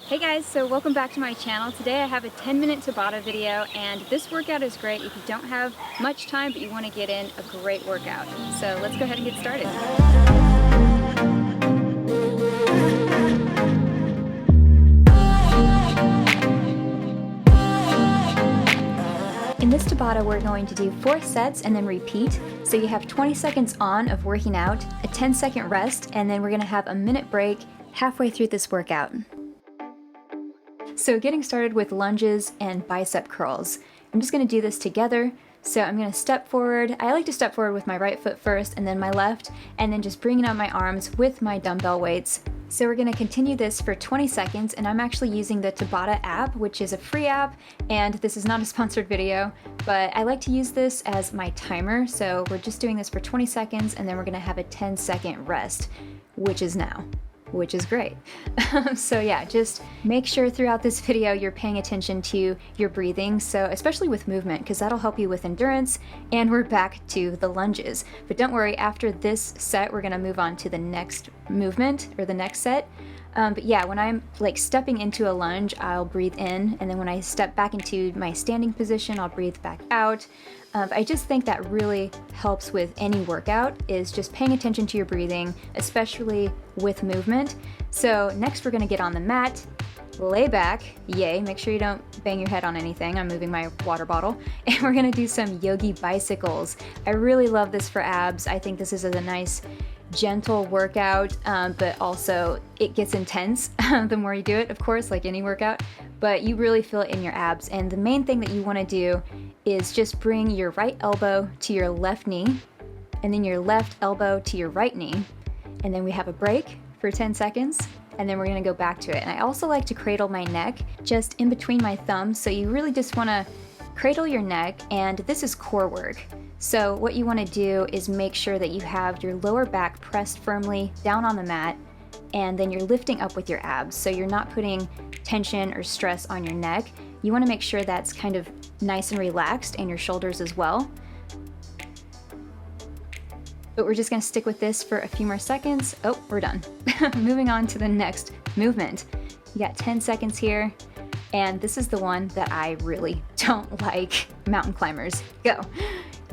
Hey guys, so welcome back to my channel. Today I have a 10-minute Tabata video, and this workout is great if you don't have much time but you want to get in a great workout. So let's go ahead and get started. In this Tabata, we're going to do 4 sets and then repeat. So you have 20 seconds on of working out, a 10-second rest, and then we're going to have a minute break halfway through this workout. So getting started with lunges and bicep curls. I'm just going to do this together. So I'm going to step forward. I like to step forward with my right foot first and then my left, and then just bringing out my arms with my dumbbell weights. So we're going to continue this for 20 seconds, and I'm actually using the Tabata app, which is a free app, and this is not a sponsored video, but I like to use this as my timer. So we're just doing this for 20 seconds, and then we're going to have a 10-second rest, which is now. Which is great. So yeah, just make sure throughout this video you're paying attention to your breathing, so especially with movement, because that'll help you with endurance. And we're back to the lunges. But don't worry, after this set we're gonna move on to the next movement, or the next set. But yeah, when I'm like stepping into a lunge, I'll breathe in, and then when I step back into my standing position, I'll breathe back out. I just think that really helps with any workout, is just paying attention to your breathing, especially with movement. So next we're gonna get on the mat, lay back, yay, make sure you don't bang your head on anything, I'm moving my water bottle, and we're gonna do some yogi bicycles. I really love this for abs. I think this is a nice gentle workout, but also it gets intense the more you do it, of course, like any workout, but you really feel it in your abs. And the main thing that you want to do is just bring your right elbow to your left knee, and then your left elbow to your right knee, and then we have a break for 10 seconds, and then we're going to go back to it. And I also like to cradle my neck just in between my thumbs, so you really just want to cradle your neck, and this is core work. So what you want to do is make sure that you have your lower back pressed firmly down on the mat, and then you're lifting up with your abs. So you're not putting tension or stress on your neck. You want to make sure that's kind of nice and relaxed, and your shoulders as well. But we're just going to stick with this for a few more seconds. Oh, we're done. Moving on to the next movement. You got 10 seconds here, and this is the one that I really don't like, mountain climbers. Go.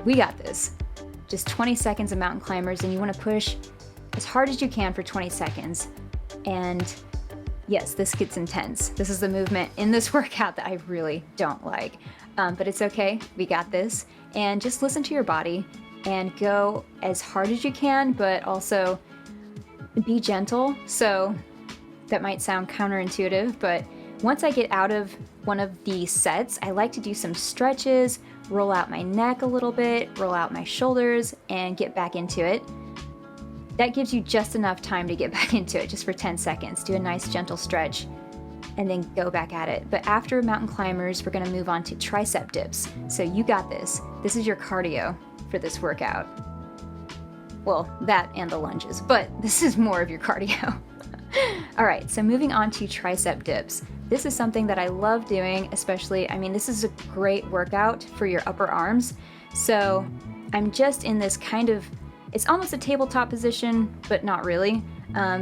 We got this. Just 20 seconds of mountain climbers, and you want to push as hard as you can for 20 seconds. And yes, this gets intense. This is the movement in this workout that I really don't like. But it's okay, we got this. And just listen to your body and go as hard as you can, but also be gentle. So that might sound counterintuitive, but once I get out of one of these sets, I like to do some stretches, roll out my neck a little bit, roll out my shoulders, and get back into it. That gives you just enough time to get back into it, just for 10 seconds. Do a nice gentle stretch, and then go back at it. But after mountain climbers, we're gonna move on to tricep dips. So you got this. This is your cardio for this workout. Well, that and the lunges, but this is more of your cardio. All right, so moving on to tricep dips. This is something that I love doing, especially, I mean, this is a great workout for your upper arms. So I'm just in this kind of, it's almost a tabletop position, but not really,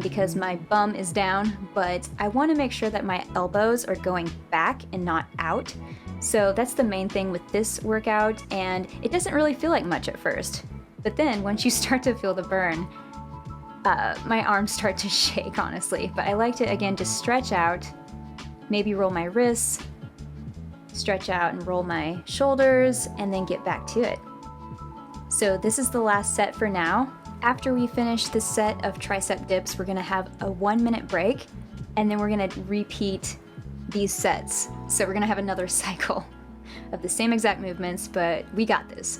because my bum is down, but I want to make sure that my elbows are going back and not out. So that's the main thing with this workout, and it doesn't really feel like much at first. But then once you start to feel the burn, my arms start to shake, honestly. But I like to, again, just stretch out, maybe roll my wrists, stretch out and roll my shoulders, and then get back to it. So this is the last set for now. After we finish this set of tricep dips, we're gonna have a 1-minute break, and then we're gonna repeat these sets. So we're gonna have another cycle of the same exact movements, but we got this.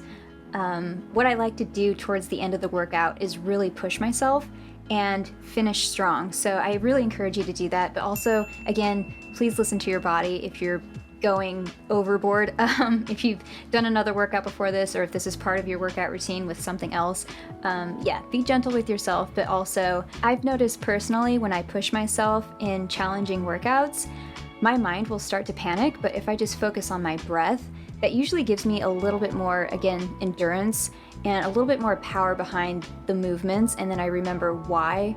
What I like to do towards the end of the workout is really push myself and finish strong. So I really encourage you to do that, but also, again, please listen to your body if you're going overboard. If you've done another workout before this, or if this is part of your workout routine with something else, yeah, be gentle with yourself. But also, I've noticed personally, when I push myself in challenging workouts, my mind will start to panic, but if I just focus on my breath, that usually gives me a little bit more, again, endurance and a little bit more power behind the movements, and then I remember why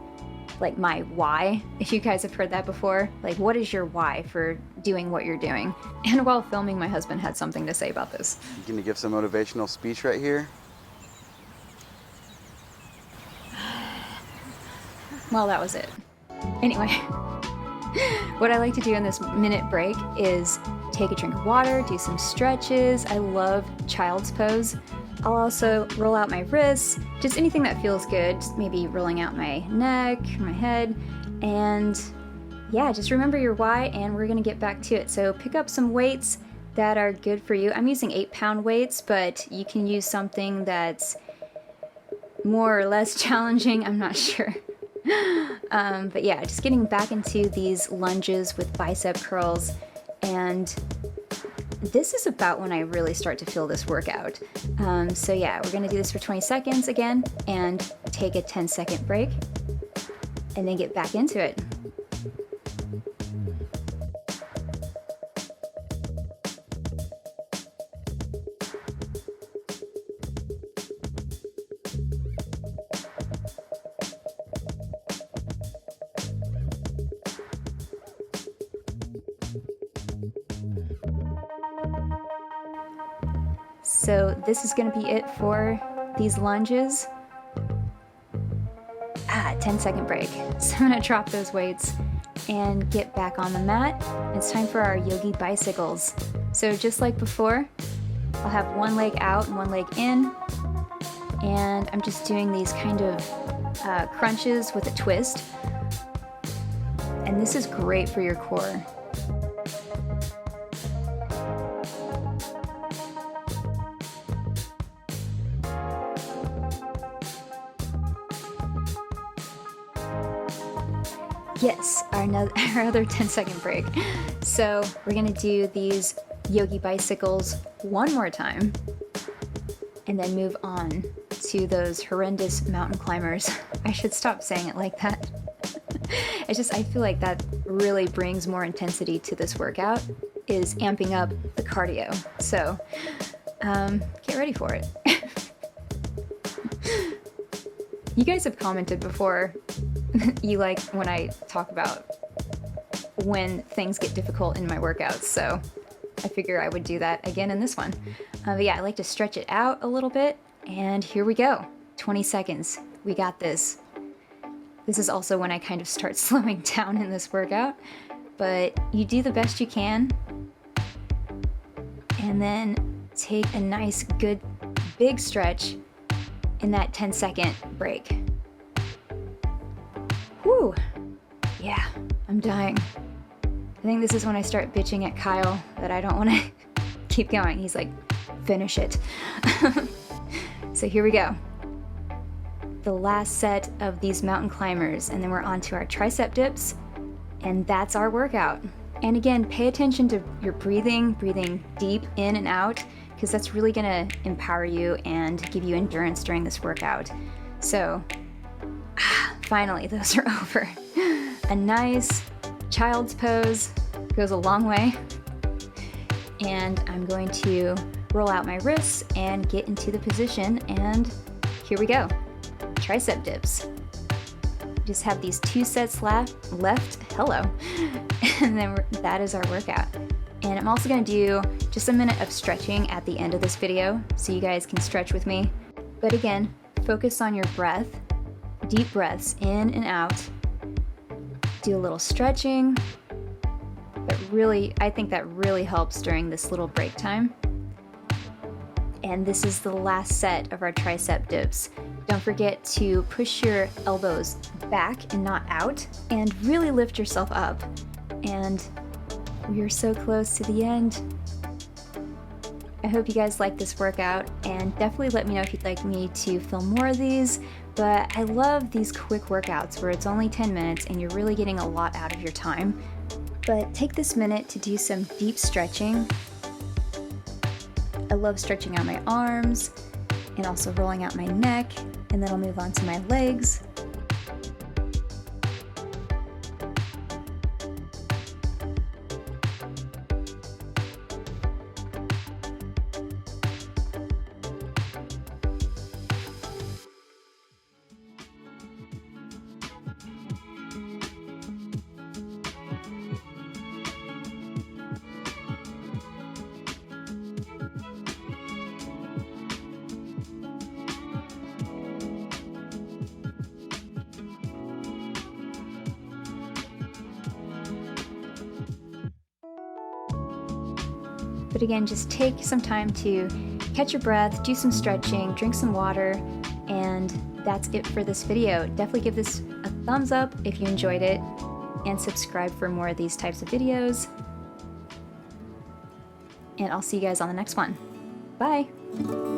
like my why, if you guys have heard that before. Like, what is your why for doing what you're doing? And while filming, my husband had something to say about this. You gonna give some motivational speech right here? Well, that was it. Anyway, what I like to do in this minute break is take a drink of water, do some stretches. I love child's pose. I'll also roll out my wrists, just anything that feels good, just maybe rolling out my neck, my head, and yeah, just remember your why, and we're gonna get back to it. So pick up some weights that are good for you. I'm using 8-pound weights, but you can use something that's more or less challenging, I'm not sure. But yeah, just getting back into these lunges with bicep curls, and this is about when I really start to feel this workout. So yeah, we're gonna do this for 20 seconds again, and take a 10-second break, and then get back into it. So this is gonna be it for these lunges. 10-second break. So I'm gonna drop those weights and get back on the mat. It's time for our yogi bicycles. So just like before, I'll have one leg out and one leg in, and I'm just doing these kind of crunches with a twist. And this is great for your core. Yes, our other 10-second break. So we're gonna do these yogi bicycles one more time, and then move on to those horrendous mountain climbers. I should stop saying it like that. It's just, I feel like that really brings more intensity to this workout, is amping up the cardio. So get ready for it. You guys have commented before, you like when I talk about when things get difficult in my workouts, so I figure I would do that again in this one. But yeah, I like to stretch it out a little bit, and here we go. 20 seconds. We got this. This is also when I kind of start slowing down in this workout, but you do the best you can, and then take a nice, good, big stretch in that 10-second break. Whew. Yeah, I'm dying. I think this is when I start bitching at Kyle that I don't want to keep going. He's like, finish it. So here we go. The last set of these mountain climbers, and then we're on to our tricep dips, and that's our workout. And again, pay attention to your breathing deep in and out, because that's really gonna empower you and give you endurance during this workout. So, finally, those are over. A nice child's pose goes a long way. And I'm going to roll out my wrists and get into the position, and here we go. Tricep dips. Just have these 2 sets left. Hello. And then that is our workout. And I'm also gonna do just a minute of stretching at the end of this video, so you guys can stretch with me. But again, focus on your breath. Deep breaths in and out. Do a little stretching. But really, I think that really helps during this little break time. And this is the last set of our tricep dips. Don't forget to push your elbows back and not out, and really lift yourself up. And we are so close to the end. I hope you guys like this workout, and definitely let me know if you'd like me to film more of these. But I love these quick workouts where it's only 10 minutes and you're really getting a lot out of your time. But take this minute to do some deep stretching. I love stretching out my arms and also rolling out my neck, and then I'll move on to my legs. But again, just take some time to catch your breath, do some stretching, drink some water, and that's it for this video. Definitely give this a thumbs up if you enjoyed it, and subscribe for more of these types of videos. And I'll see you guys on the next one. Bye!